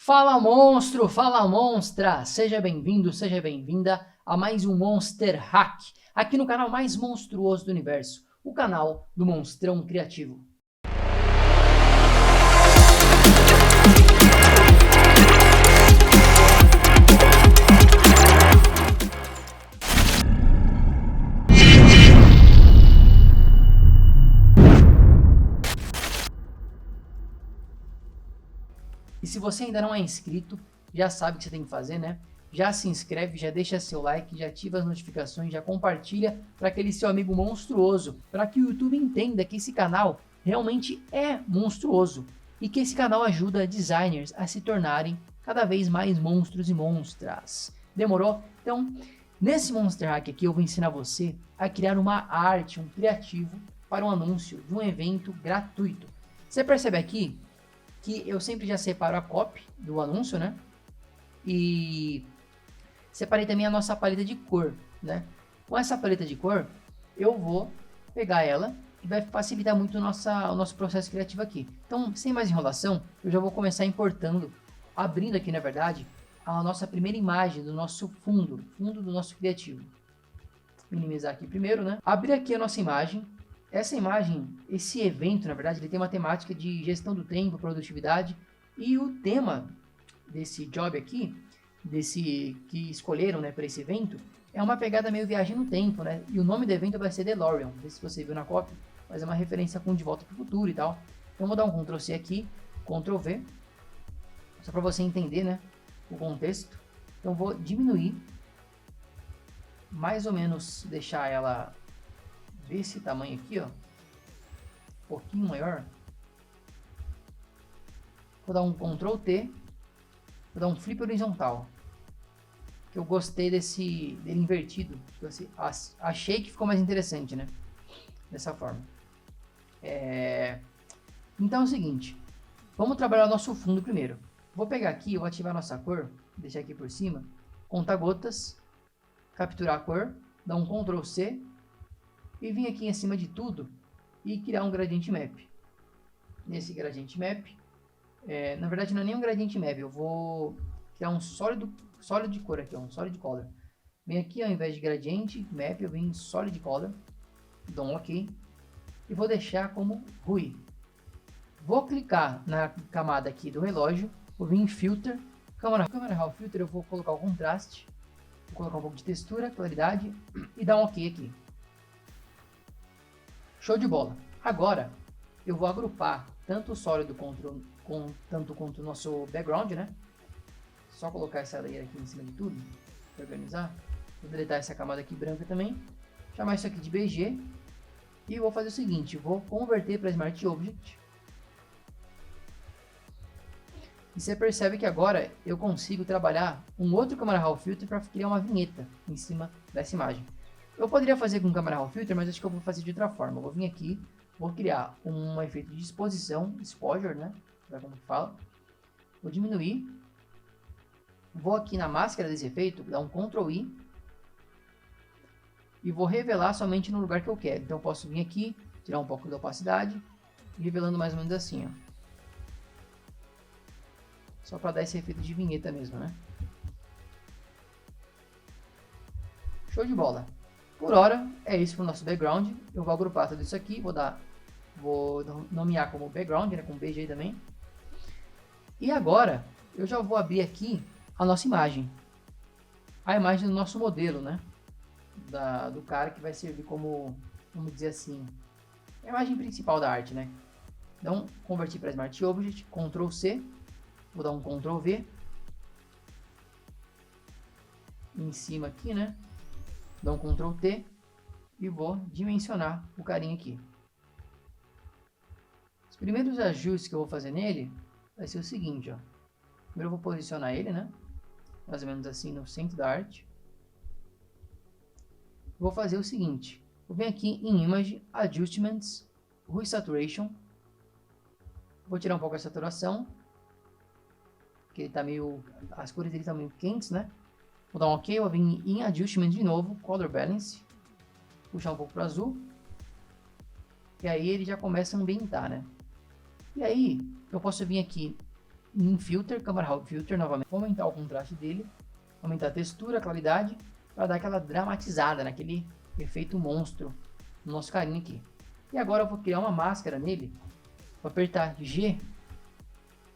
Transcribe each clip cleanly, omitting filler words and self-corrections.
Fala monstro, fala monstra, seja bem-vindo, seja bem-vinda a mais um Monster Hack, aqui no canal mais monstruoso do universo, o canal do Monstrão Criativo. E se você ainda não é inscrito, já sabe o que você tem que fazer, né? Já se inscreve, já deixa seu like, já ativa as notificações, já compartilha para aquele seu amigo monstruoso, para que o YouTube entenda que esse canal realmente é monstruoso e que esse canal ajuda designers a se tornarem cada vez mais monstros e monstras. Demorou? Então, nesse Monster Hack aqui eu vou ensinar você a criar uma arte, um criativo para um anúncio de um evento gratuito. Você percebe aqui que eu sempre já separo a copy do anúncio, né? E separei também a nossa paleta de cor, né? Com essa paleta de cor, eu vou pegar ela e vai facilitar muito o nosso processo criativo aqui. Então, sem mais enrolação, eu já vou começar importando, abrindo aqui, na verdade, a nossa primeira imagem do nosso fundo do nosso criativo. Minimizar aqui primeiro, né? Abrir aqui a nossa imagem. Essa imagem, esse evento, na verdade, ele tem uma temática de gestão do tempo, produtividade, e o tema desse job aqui, desse que escolheram, né, para esse evento, é uma pegada meio viagem no tempo, né? E o nome do evento vai ser DeLorean. Não sei se você viu na cópia, mas é uma referência com De Volta para o Futuro e tal. Então vou dar um Ctrl C aqui, Ctrl V, só para você entender, né, o contexto. Então vou diminuir, mais ou menos deixar ela desse tamanho aqui, ó, um pouquinho maior. Vou dar um Ctrl T, vou dar um flip horizontal, que eu gostei dele invertido, achei que ficou mais interessante, né, dessa forma. Então é o seguinte, vamos trabalhar o nosso fundo primeiro. Vou pegar aqui, eu vou ativar a nossa cor, deixar aqui por cima, conta gotas, capturar a cor, dar um Ctrl C, e vim aqui em cima de tudo e criar um Gradient Map. Nesse Gradient Map, na verdade não é nem um Gradient Map, eu vou criar um Solid Color aqui, um Solid Color. Vem aqui, ao invés de Gradient Map, eu venho em Solid Color, dou um OK, e vou deixar como RGB. Vou clicar na camada aqui do relógio, vou vir em Filter, Camera Raw Filter, eu vou colocar o contraste, vou colocar um pouco de textura, claridade, e dar um OK aqui. Show de bola! Agora eu vou agrupar tanto o sólido quanto o nosso background, né? Só colocar essa layer aqui em cima de tudo, para organizar. Vou deletar essa camada aqui branca também. Chamar isso aqui de BG. E vou fazer o seguinte, vou converter para Smart Object. E você percebe que agora eu consigo trabalhar um outro Camera Raw Filter para criar uma vinheta em cima dessa imagem. Eu poderia fazer com Camera Raw Filter, mas acho que eu vou fazer de outra forma. Eu vou vir aqui, vou criar um efeito de exposição, exposure, né? Como que fala. Vou diminuir. Vou aqui na máscara desse efeito, dar um Ctrl I. E vou revelar somente no lugar que eu quero. Então eu posso vir aqui, tirar um pouco da opacidade, revelando mais ou menos assim, ó. Só para dar esse efeito de vinheta mesmo, né? Show de bola! Por hora, é isso para o nosso background. Eu vou agrupar tudo isso aqui, vou nomear como background, né, com BG também. E agora, eu já vou abrir aqui a nossa imagem. A imagem do nosso modelo, né? Do cara que vai servir como, vamos dizer assim, a imagem principal da arte, né? Então, converti para Smart Object, Ctrl C, vou dar um Ctrl V. Em cima aqui, né? Dá um Ctrl T e vou dimensionar o carinha aqui. Os primeiros ajustes que eu vou fazer nele vai ser o seguinte, ó. Primeiro eu vou posicionar ele, né? Mais ou menos assim no centro da arte. Vou fazer o seguinte, vou vir aqui em Image, Adjustments, Hue Saturation. Vou tirar um pouco a saturação, porque ele tá meio, as cores dele estão meio quentes, né? Vou dar um OK, vou vir em Adjustment de novo, Color Balance, puxar um pouco para azul, e aí ele já começa a ambientar, né? E aí eu posso vir aqui em Filter, Camera Raw Filter novamente. Vou aumentar o contraste dele, aumentar a textura, a claridade, para dar aquela dramatizada, naquele efeito monstro no nosso carinha aqui. E agora eu vou criar uma máscara nele, vou apertar G,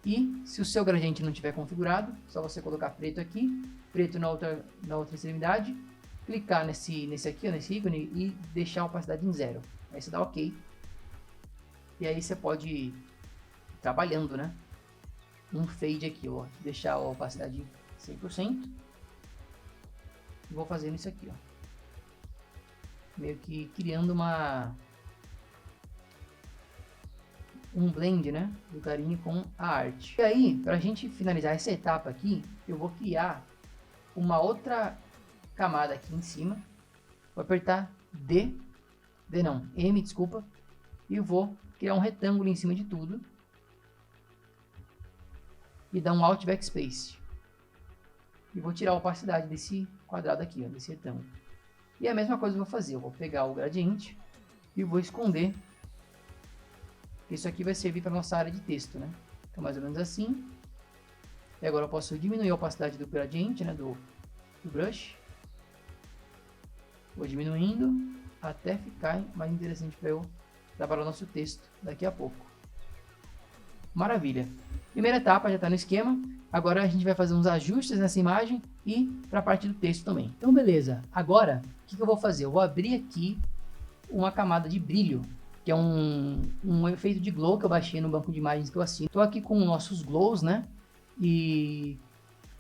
e se o seu gradiente não estiver configurado, só você colocar preto aqui, preto na outra extremidade, clicar nesse aqui, ó, nesse ícone, e deixar a opacidade em 0. Aí você dá OK. E aí você pode ir trabalhando, né? Um fade aqui, ó, deixar a opacidade 100%. E vou fazendo isso aqui, ó. Meio que criando um blend, né, do carinha com a arte. E aí, para a gente finalizar essa etapa aqui, eu vou criar uma outra camada aqui em cima. Vou apertar M, desculpa, e vou criar um retângulo em cima de tudo e dar um Alt Backspace. E vou tirar a opacidade desse quadrado aqui, ó, desse retângulo. E a mesma coisa eu vou fazer, eu vou pegar o gradiente e vou esconder. Isso aqui vai servir para nossa área de texto, né? Então mais ou menos assim. E agora eu posso diminuir a opacidade do gradiente, né, do brush. Vou diminuindo até ficar mais interessante para eu trabalhar o nosso texto daqui a pouco. Maravilha! Primeira etapa já está no esquema. Agora a gente vai fazer uns ajustes nessa imagem e para a parte do texto também. Então beleza, agora o que eu vou fazer? Eu vou abrir aqui uma camada de brilho, que é um efeito de glow que eu baixei no banco de imagens que eu assino. Estou aqui com nossos glows, né? E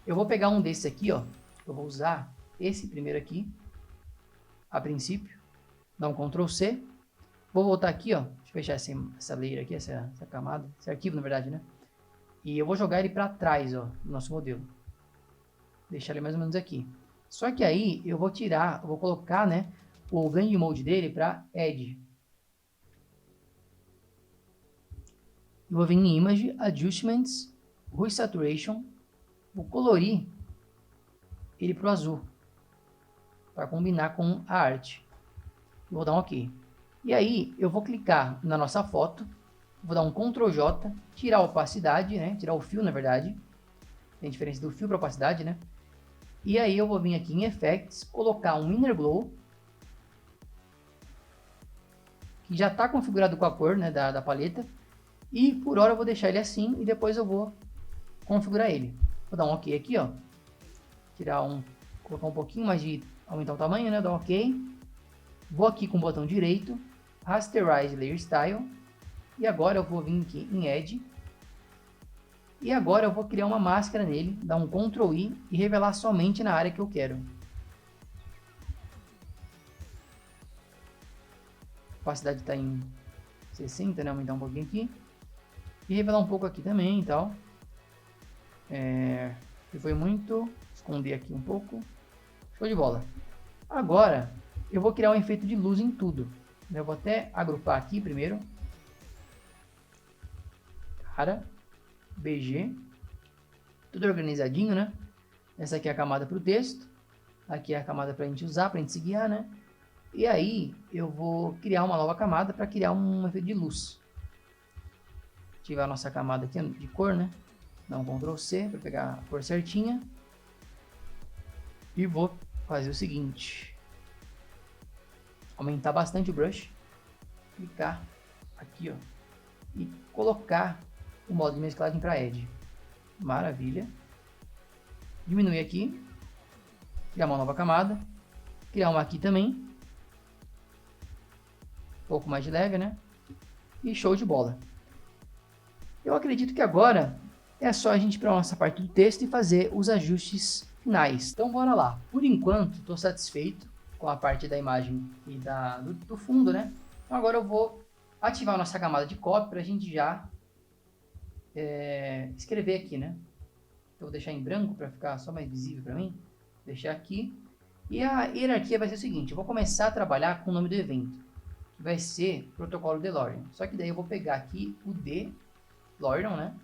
eu vou pegar um desses aqui, ó. Eu vou usar esse primeiro aqui, a princípio. Dar um Ctrl C. Vou voltar aqui, ó. Deixa eu fechar essa layer aqui, essa camada, esse arquivo, na verdade, né? E eu vou jogar ele para trás, ó, do nosso modelo. Deixar ele mais ou menos aqui. Só que aí eu vou tirar, eu vou colocar, né, o blend mode dele para Edge. Eu vou vir em Image, Adjustments, Hue Saturation, vou colorir ele para o azul, para combinar com a arte. Vou dar um OK. E aí eu vou clicar na nossa foto, vou dar um Ctrl J, tirar a opacidade, né? Tirar o fio, na verdade. Tem a diferença do fio para opacidade, né? E aí eu vou vir aqui em Effects, colocar um Inner Glow, que já está configurado com a cor, né, da paleta. E por hora eu vou deixar ele assim e depois eu vou configurar ele. Vou dar um OK aqui, ó. Colocar um pouquinho mais de, aumentar o tamanho, né? Dar um OK. Vou aqui com o botão direito, Rasterize Layer Style. E agora eu vou vir aqui em Edge. E agora eu vou criar uma máscara nele, dar um Ctrl I e revelar somente na área que eu quero. A opacidade está em 60, né? Aumentar um pouquinho aqui. E revelar um pouco aqui também e tal. Que foi muito. Esconder aqui um pouco. Show de bola. Agora eu vou criar um efeito de luz em tudo. Eu vou até agrupar aqui primeiro. Cara, BG, tudo organizadinho, né? Essa aqui é a camada para o texto, aqui é a camada para a gente usar, para a gente se guiar, né? E aí eu vou criar uma nova camada para criar um efeito de luz. Ativar a nossa camada aqui de cor, né? Dar um Ctrl C para pegar a cor certinha. E vou fazer o seguinte: aumentar bastante o brush, clicar aqui, ó, e colocar o modo de mesclagem para Edge. Maravilha. Diminuir aqui, criar uma nova camada, criar uma aqui também, um pouco mais de leve, né? E show de bola. Eu acredito que agora é só a gente ir para a nossa parte do texto e fazer os ajustes finais. Então bora lá. Por enquanto estou satisfeito com a parte da imagem e do fundo, né? Então agora eu vou ativar a nossa camada de copy para a gente já escrever aqui, né? Eu vou deixar em branco para ficar só mais visível para mim. Deixar aqui. E a hierarquia vai ser o seguinte: eu vou começar a trabalhar com o nome do evento, que vai ser protocolo DeLorean. Só que daí eu vou pegar aqui o DeLorean, né?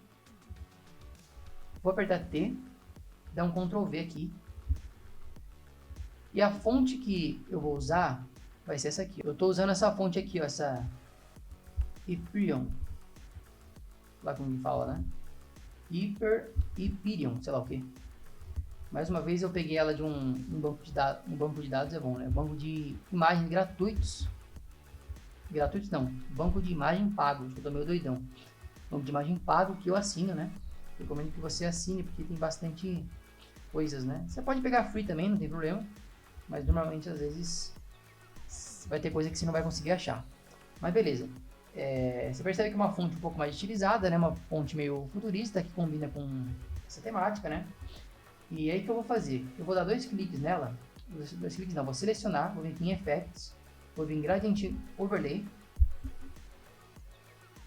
Vou apertar T, dar um Ctrl V aqui. E a fonte que eu vou usar vai ser essa aqui. Eu estou usando essa fonte aqui, ó, essa Hyperion. Lá como fala, né? Hyperion, sei lá o que. Mais uma vez eu peguei ela de um banco de dados é bom, né? Banco de imagens gratuitos. Gratuitos não, banco de imagem pago, eu tô meio doidão. Banco de imagem pago que eu assino, né? Recomendo que você assine porque tem bastante coisas, né? Você pode pegar free também, não tem problema. Mas normalmente às vezes vai ter coisa que você não vai conseguir achar. Mas beleza. Você percebe que é uma fonte um pouco mais estilizada, né? Uma fonte meio futurista que combina com essa temática, né? E aí o que eu vou fazer? Eu vou dar 2 cliques nela. 2 cliques não, vou selecionar, vou vir aqui em Effects, vou vir em Gradient Overlay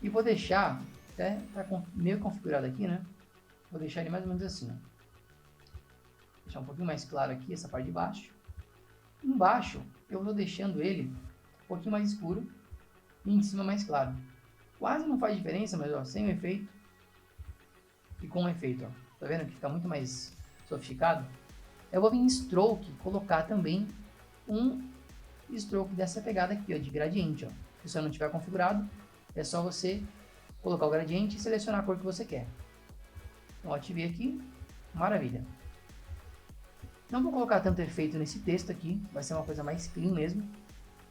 e vou deixar, até tá meio configurado aqui, né? Vou deixar ele mais ou menos assim, ó. Deixar um pouquinho mais claro aqui essa parte de baixo. Embaixo eu vou deixando ele um pouquinho mais escuro e em cima mais claro. Quase não faz diferença, mas ó, sem o efeito e com o efeito, ó. Tá vendo que fica muito mais sofisticado? Eu vou vir em Stroke, colocar também um Stroke dessa pegada aqui, ó, de gradiente, ó. Se você não tiver configurado, é só você colocar o gradiente e selecionar a cor que você quer. Então ativei aqui, maravilha. Não vou colocar tanto efeito nesse texto aqui, vai ser uma coisa mais clean mesmo,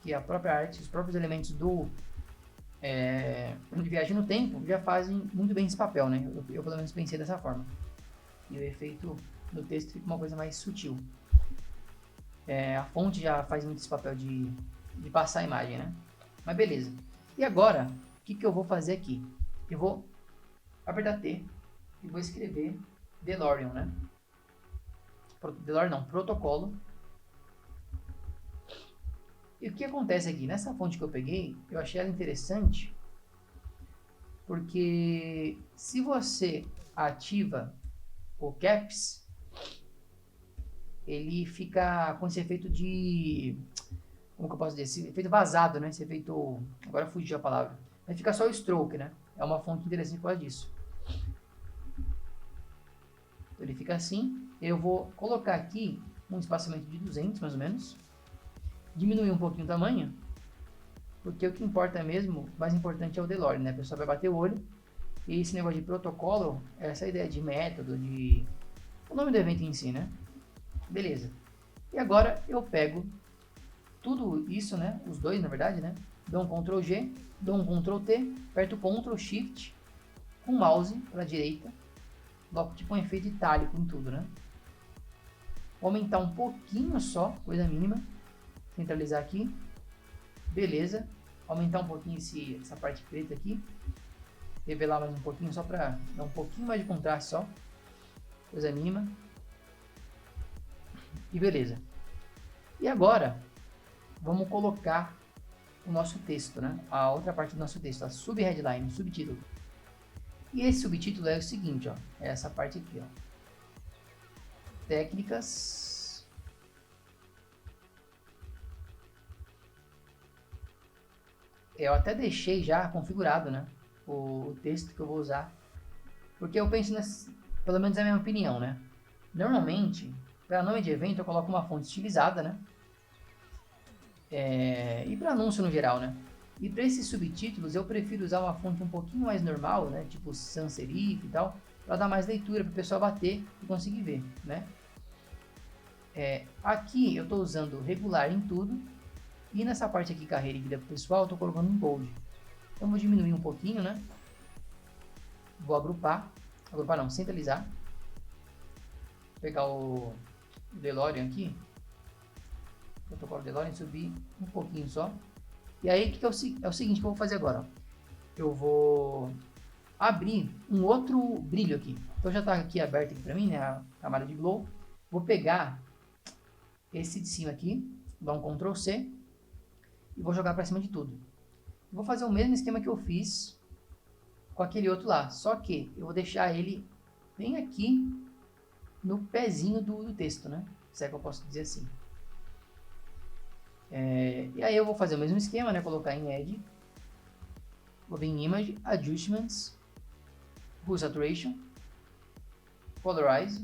que a própria arte, os próprios elementos de viagem no tempo já fazem muito bem esse papel, né? Eu pelo menos pensei dessa forma. E o efeito no texto fica uma coisa mais sutil. A fonte já faz muito esse papel de passar a imagem, né? Mas beleza. E agora, o que eu vou fazer aqui? Eu vou apertar T e vou escrever DeLorean, né? DeLorean não, protocolo. E o que acontece aqui? Nessa fonte que eu peguei, eu achei ela interessante porque se você ativa o Caps, ele fica com esse efeito de... Como que eu posso dizer? Esse efeito vazado, né? Esse efeito... Agora fugiu a palavra. Mas fica só o stroke, né? É uma fonte interessante por causa disso. Então ele fica assim. Eu vou colocar aqui um espaçamento de 200, mais ou menos. Diminuir um pouquinho o tamanho. Porque o que importa mesmo, o mais importante é o DeLorean, né? A pessoa vai bater o olho. E esse negócio de protocolo, essa ideia de método, de... O nome do evento em si, né? Beleza. E agora eu pego tudo isso, né? Os dois, na verdade, né? Dou um Ctrl G, dou um Ctrl T, aperto Ctrl Shift com o mouse para a direita, coloco tipo um efeito itálico em tudo, né? Vou aumentar um pouquinho só, coisa mínima, centralizar aqui, beleza. Aumentar um pouquinho essa parte preta aqui, revelar mais um pouquinho só para dar um pouquinho mais de contraste só, coisa mínima. E beleza. E agora vamos colocar o nosso texto, né? A outra parte do nosso texto, a subheadline, o subtítulo. E esse subtítulo é o seguinte, ó, é essa parte aqui, ó. Técnicas eu até deixei já configurado, né? O texto que eu vou usar, porque eu penso pelo menos é a minha opinião, né? Normalmente, para nome de evento eu coloco uma fonte estilizada, né? E para anúncio no geral, né? E para esses subtítulos eu prefiro usar uma fonte um pouquinho mais normal, né? Tipo sans serif e tal, para dar mais leitura para o pessoal bater e conseguir ver, né? Aqui eu estou usando regular em tudo e nessa parte aqui carreira e vida pessoal eu estou colocando em bold. Então vou diminuir um pouquinho, né? Vou agrupar não, centralizar. Vou pegar o DeLorean aqui, protocolo DeLorean, subir um pouquinho só. E aí, que é o seguinte que eu vou fazer agora. Ó. Eu vou abrir um outro brilho aqui. Então já está aqui aberto aqui para mim, né, a camada de glow. Vou pegar esse de cima aqui, dar um Ctrl C e vou jogar para cima de tudo. Vou fazer o mesmo esquema que eu fiz com aquele outro lá, só que eu vou deixar ele bem aqui no pezinho do texto, né? Se é que eu posso dizer assim. E aí eu vou fazer o mesmo esquema, né? Colocar em Edge, vou vir em Image, Adjustments, Hue Saturation, Polarize,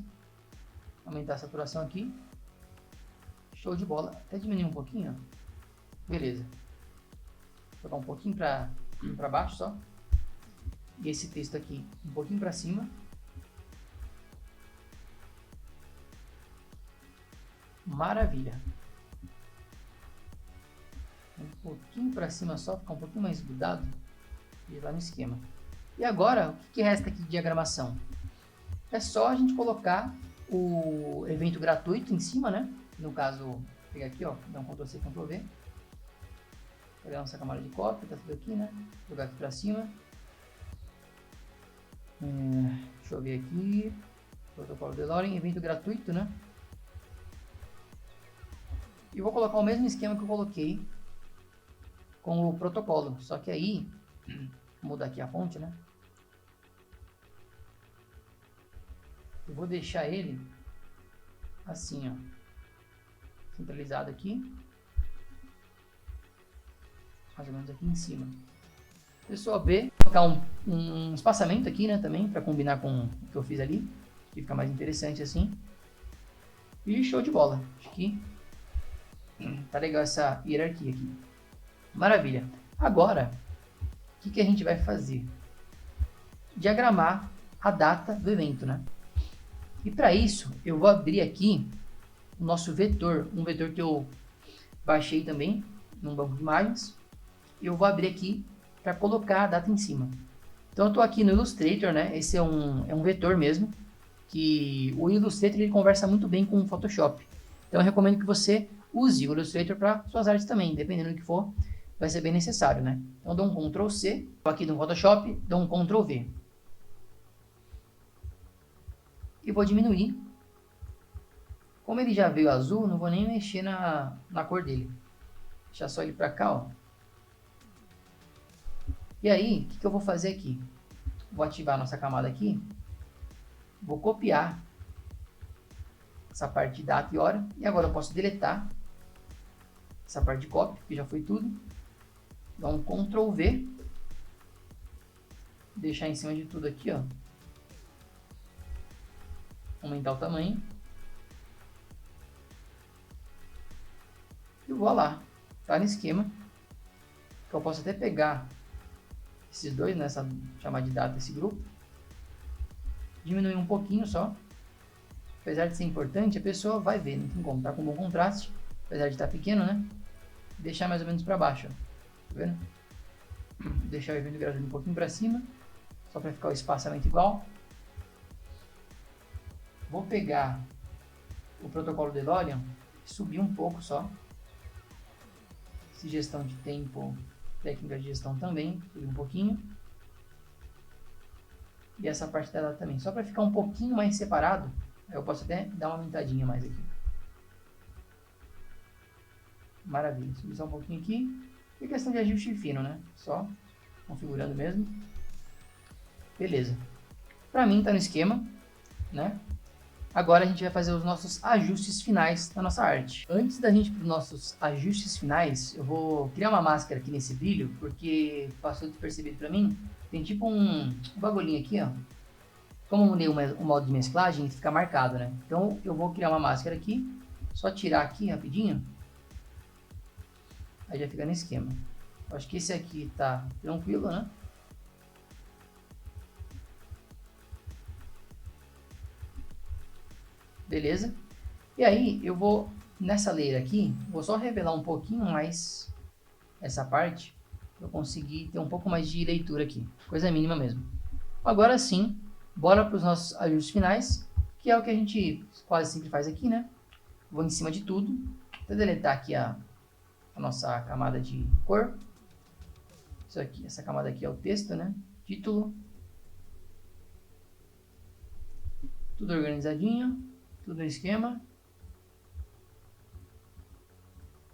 aumentar a saturação aqui, show de bola, até diminuir um pouquinho, ó. Beleza. Vou jogar um pouquinho para baixo só, e esse texto aqui um pouquinho para cima, Maravilha. Um pouquinho para cima só, ficar um pouquinho mais grudado e lá no esquema. E agora, o que resta aqui de diagramação? É só a gente colocar o evento gratuito em cima, né? No caso, vou pegar aqui, ó, dar um Ctrl+C, Ctrl+V. Pegar nossa camada de cópia, tá tudo aqui, né? Jogar aqui para cima. Deixa eu ver aqui. Protocolo DeLorean, evento gratuito, né? E vou colocar o mesmo esquema que eu coloquei com o protocolo. Só que aí, vou mudar aqui a fonte, né? Eu vou deixar ele assim, ó, centralizado aqui, mais ou menos aqui em cima. Pessoal B, vou colocar um espaçamento aqui, né, também, para combinar com o que eu fiz ali, que fica mais interessante assim. E show de bola, acho que tá legal essa hierarquia aqui. Maravilha. Agora, o que a gente vai fazer? Diagramar a data do evento, né? E para isso, eu vou abrir aqui o nosso vetor, um vetor que eu baixei também num banco de imagens. Eu vou abrir aqui para colocar a data em cima. Então eu estou aqui no Illustrator, né? Esse é um vetor mesmo, que o Illustrator ele conversa muito bem com o Photoshop. Então eu recomendo que você use o Illustrator para suas artes também, dependendo do que for, vai ser bem necessário, né? Então eu dou um Ctrl+C, estou aqui no Photoshop, dou um Ctrl+V. E vou diminuir. Como ele já veio azul, não vou nem mexer na cor dele. Deixar só ele para cá, ó. E aí, o que eu vou fazer aqui? Vou ativar a nossa camada aqui. Vou copiar essa parte de data e hora. E agora eu posso deletar essa parte de cópia, que já foi tudo. Dar um Ctrl+V. Deixar em cima de tudo aqui, ó. Aumentar o tamanho. E voilá, tá no esquema. Que eu posso até pegar esses dois, nessa chamada de data desse grupo. Diminuir um pouquinho só. Apesar de ser importante, a pessoa vai ver, não tem como, tá com bom contraste. Apesar de estar pequeno, né? Deixar mais ou menos para baixo, ó. Tá vendo? Deixar o evento gratuito um pouquinho para cima. Só para ficar o espaçamento igual. Vou pegar o protocolo DeLorean e subir um pouco só. Gestão de tempo, técnica de gestão também, subir um pouquinho. E essa parte da data também, só para ficar um pouquinho mais separado, eu posso até dar uma aumentadinha mais aqui. Maravilha, subir só um pouquinho aqui. E questão de ajuste fino, né? Só configurando mesmo. Beleza. Para mim tá no esquema, né? Agora a gente vai fazer os nossos ajustes finais da nossa arte. Antes da gente ir para os nossos ajustes finais, eu vou criar uma máscara aqui nesse brilho, porque passou despercebido para mim. Tem tipo um bagulhinho aqui, ó. Como eu mudei o modo de mesclagem, ele fica marcado, né? Então eu vou criar uma máscara aqui, só tirar aqui rapidinho. Aí já fica no esquema. Eu acho que esse aqui tá tranquilo, né? Beleza? E aí eu vou, nessa layer aqui, vou só revelar um pouquinho mais essa parte, para eu conseguir ter um pouco mais de leitura aqui, coisa mínima mesmo. Agora sim, bora para os nossos ajustes finais, que é o que a gente quase sempre faz aqui, né? Vou em cima de tudo, vou deletar aqui a nossa camada de cor. Isso aqui, essa camada aqui é o texto, né? Título. Tudo organizadinho. Tudo no esquema.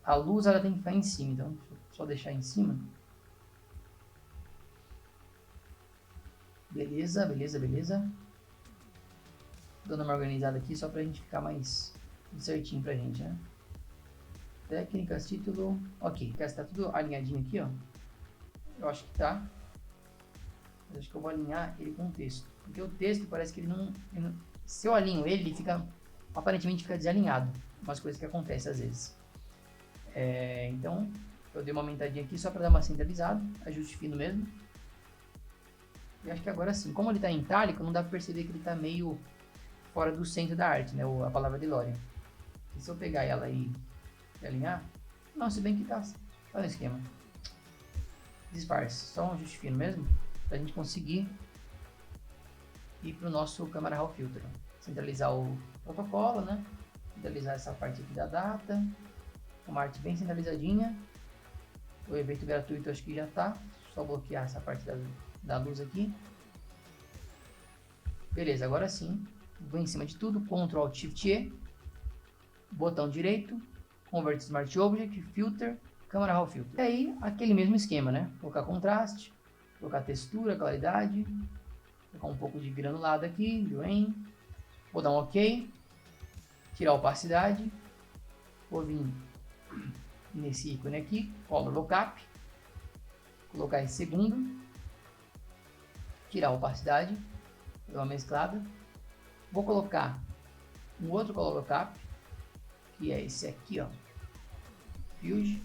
A luz ela tem que ficar em cima, então só deixar em cima. Beleza, beleza, beleza. Dando uma organizada aqui só pra gente ficar mais certinho pra gente, né? Técnicas, título. Ok, está tudo alinhadinho aqui, ó. Eu acho que tá. Mas acho que eu vou alinhar ele com o texto. Porque o texto parece que ele não se eu alinho ele fica... aparentemente fica desalinhado, umas coisas que acontecem às vezes. Então, eu dei uma aumentadinha aqui só para dar uma centralizada, ajuste fino mesmo. E acho que agora sim, como ele está em itálico, não dá para perceber que ele está meio fora do centro da arte, né? A palavra DeLorean. se eu pegar ela e alinhar, não, se bem que tá no esquema. Disfarce, só um ajuste fino mesmo, pra gente conseguir ir pro nosso Camera Raw Filter. Centralizar o protocolo, né? Centralizar essa parte aqui da data, uma arte bem centralizadinha. O evento gratuito acho que já tá, só bloquear essa parte da luz aqui. Beleza, agora sim, vou em cima de tudo, Ctrl Alt Shift E, botão direito, Convert Smart Object, Filter, Camera Raw Filter. E aí, aquele mesmo esquema, né? Colocar contraste, colocar textura, claridade, colocar um pouco de granulado aqui, grain, vou dar um OK, tirar a opacidade, vou vir nesse ícone aqui, Color Lookup, colocar em segundo, tirar a opacidade, dar uma mesclada, vou colocar um outro Color Lookup, que é esse aqui, ó, Fuse,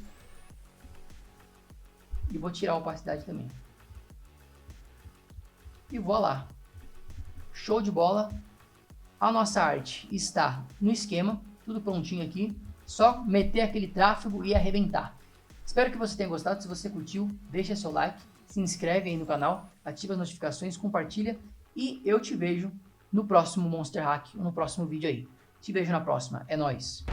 e vou tirar a opacidade também. E voilá, show de bola, a nossa arte está no esquema, tudo prontinho aqui, só meter aquele tráfego e arrebentar. Espero que você tenha gostado. Se você curtiu, deixa seu like, se inscreve aí no canal, ativa as notificações, compartilha e eu te vejo no próximo Monster Hack, no próximo vídeo aí. Te vejo na próxima, é nóis!